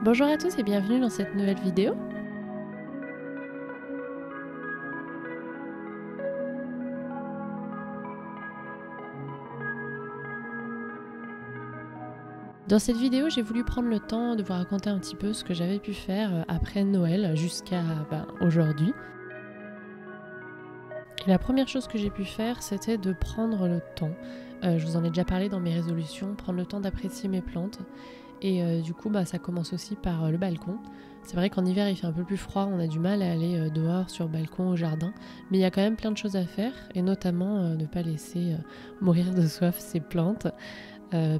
Bonjour à tous et bienvenue dans cette nouvelle vidéo. Dans cette vidéo, j'ai voulu prendre le temps de vous raconter un petit peu ce que j'avais pu faire après Noël jusqu'à aujourd'hui. Et la première chose que j'ai pu faire, c'était de prendre le temps. Je vous en ai déjà parlé dans mes résolutions, prendre le temps d'apprécier mes plantes. Et du coup, ça commence aussi par le balcon. C'est vrai qu'en hiver, il fait un peu plus froid, on a du mal à aller dehors, sur le balcon, au jardin. Mais il y a quand même plein de choses à faire, et notamment ne pas laisser mourir de soif ces plantes.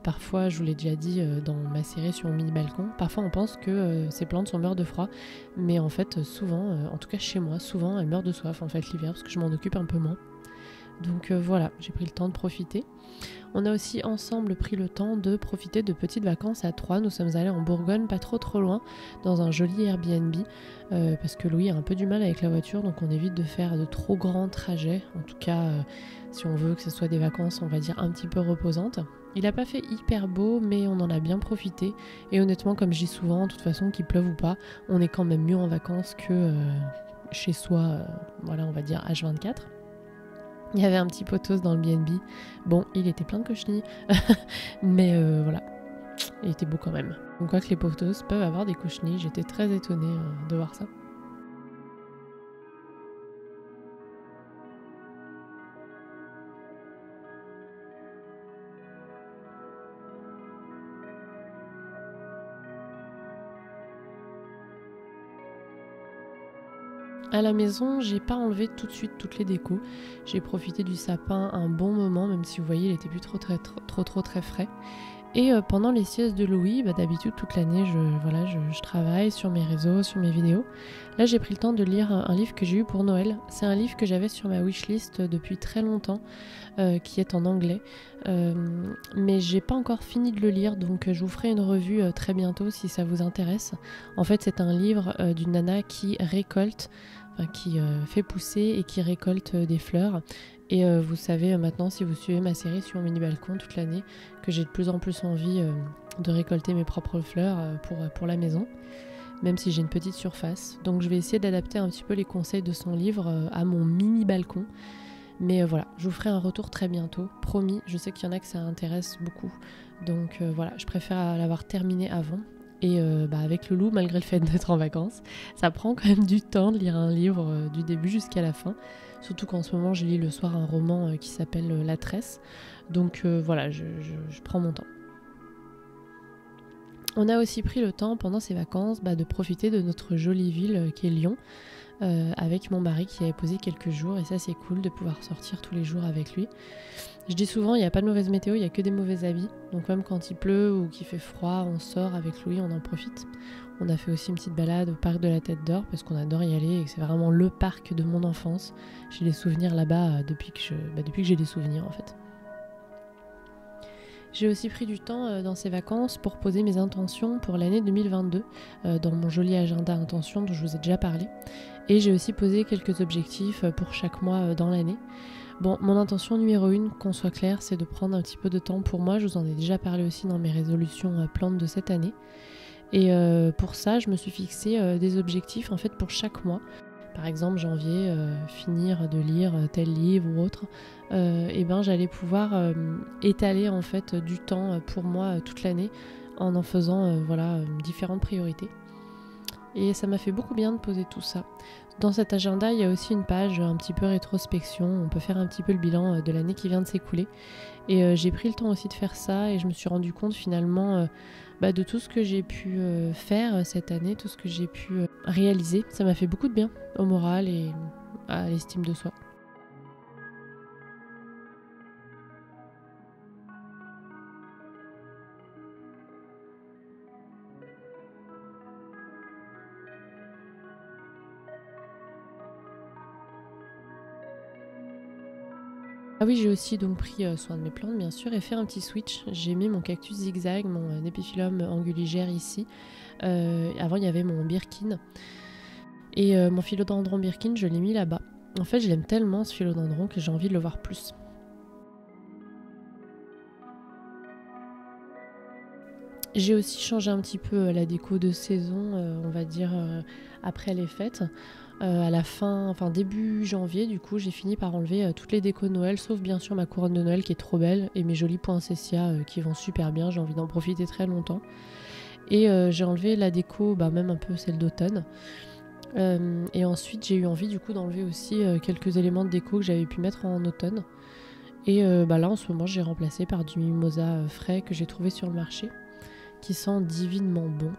Parfois, je vous l'ai déjà dit dans ma série sur mon mini balcon, parfois on pense que ces plantes sont mortes de froid, mais en fait souvent, en tout cas chez moi, souvent elles meurent de soif en fait l'hiver parce que je m'en occupe un peu moins. Donc voilà, j'ai pris le temps de profiter. On a aussi ensemble pris le temps de profiter de petites vacances à Troyes. Nous sommes allés en Bourgogne, pas trop loin, dans un joli Airbnb, parce que Louis a un peu du mal avec la voiture, donc on évite de faire de trop grands trajets. En tout cas, si on veut que ce soit des vacances, on va dire, un petit peu reposantes. Il n'a pas fait hyper beau, mais on en a bien profité. Et honnêtement, comme je dis souvent, de toute façon, qu'il pleuve ou pas, on est quand même mieux en vacances que chez soi, voilà, on va dire H24. Il y avait un petit potos dans le B&B. Bon, il était plein de cochenilles, mais voilà, il était beau quand même. Donc quoi que les potos peuvent avoir des cochenilles, j'étais très étonnée de voir ça. À la maison, j'ai pas enlevé tout de suite toutes les décos. J'ai profité du sapin un bon moment, même si vous voyez, il était plus trop très frais. Et pendant les siestes de Louis, d'habitude toute l'année, je travaille sur mes réseaux, sur mes vidéos. Là, j'ai pris le temps de lire un livre que j'ai eu pour Noël. C'est un livre que j'avais sur ma wishlist depuis très longtemps, qui est en anglais. Mais j'ai pas encore fini de le lire, donc je vous ferai une revue très bientôt si ça vous intéresse. En fait, c'est un livre d'une nana qui récolte, qui fait pousser et qui récolte des fleurs. Et vous savez maintenant, si vous suivez ma série sur mon mini balcon toute l'année, que j'ai de plus en plus envie de récolter mes propres fleurs pour la maison, même si j'ai une petite surface. Donc je vais essayer d'adapter un petit peu les conseils de son livre à mon mini balcon. Mais voilà, je vous ferai un retour très bientôt, promis. Je sais qu'il y en a que ça intéresse beaucoup. Donc voilà, je préfère l'avoir terminé avant. Et avec Loulou, malgré le fait d'être en vacances, ça prend quand même du temps de lire un livre du début jusqu'à la fin. Surtout qu'en ce moment, je lis le soir un roman qui s'appelle La Tresse. Donc voilà, je prends mon temps. On a aussi pris le temps pendant ces vacances de profiter de notre jolie ville qui est Lyon, avec mon mari qui avait posé quelques jours, et ça c'est cool de pouvoir sortir tous les jours avec lui. Je dis souvent, il n'y a pas de mauvaise météo, il n'y a que des mauvais habits. Donc même quand il pleut ou qu'il fait froid, on sort avec Louis, on en profite. On a fait aussi une petite balade au parc de la Tête d'Or parce qu'on adore y aller et que c'est vraiment le parc de mon enfance. J'ai des souvenirs là-bas depuis que j'ai des souvenirs en fait. J'ai aussi pris du temps dans ces vacances pour poser mes intentions pour l'année 2022 dans mon joli agenda intentions dont je vous ai déjà parlé. Et j'ai aussi posé quelques objectifs pour chaque mois dans l'année. Bon, mon intention numéro 1, qu'on soit clair, c'est de prendre un petit peu de temps pour moi. Je vous en ai déjà parlé aussi dans mes résolutions plantes de cette année. Et pour ça, je me suis fixé des objectifs en fait pour chaque mois. Par exemple, janvier, finir de lire tel livre ou autre. J'allais pouvoir étaler en fait du temps pour moi toute l'année en faisant différentes priorités. Et ça m'a fait beaucoup bien de poser tout ça. Dans cet agenda, il y a aussi une page un petit peu rétrospection. On peut faire un petit peu le bilan de l'année qui vient de s'écouler. Et j'ai pris le temps aussi de faire ça et je me suis rendu compte finalement de tout ce que j'ai pu faire cette année, tout ce que j'ai pu réaliser. Ça m'a fait beaucoup de bien au moral et à l'estime de soi. Ah oui, j'ai aussi donc pris soin de mes plantes bien sûr et fait un petit switch. J'ai mis mon cactus zigzag, mon épiphyllum anguligère ici. Avant il y avait mon birkin et mon philodendron birkin je l'ai mis là-bas. En fait je l'aime tellement ce philodendron que j'ai envie de le voir plus. J'ai aussi changé un petit peu la déco de saison, on va dire après les fêtes. À la fin, enfin début janvier, du coup, j'ai fini par enlever toutes les décos de Noël, sauf bien sûr ma couronne de Noël qui est trop belle et mes jolis poinsettias qui vont super bien. J'ai envie d'en profiter très longtemps. Et j'ai enlevé la déco, même un peu celle d'automne. Et ensuite, j'ai eu envie du coup d'enlever aussi quelques éléments de déco que j'avais pu mettre en automne. Et là, en ce moment, j'ai remplacé par du mimosa frais que j'ai trouvé sur le marché, qui sent divinement bon.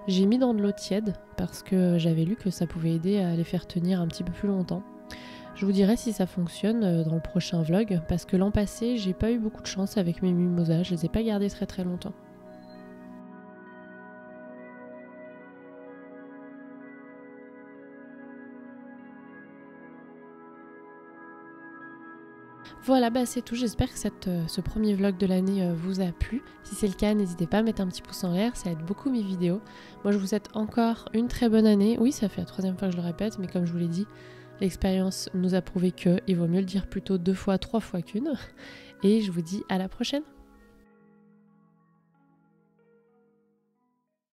J'ai mis dans de l'eau tiède parce que j'avais lu que ça pouvait aider à les faire tenir un petit peu plus longtemps. Je vous dirai si ça fonctionne dans le prochain vlog, parce que l'an passé, j'ai pas eu beaucoup de chance avec mes mimosas, je les ai pas gardés très très longtemps. Voilà, c'est tout. J'espère que ce premier vlog de l'année vous a plu. Si c'est le cas, n'hésitez pas à mettre un petit pouce en l'air, ça aide beaucoup mes vidéos. Moi, je vous souhaite encore une très bonne année. Oui, ça fait la 3e fois que je le répète, mais comme je vous l'ai dit, l'expérience nous a prouvé qu'il vaut mieux le dire plutôt 2 fois, 3 fois qu'une. Et je vous dis à la prochaine.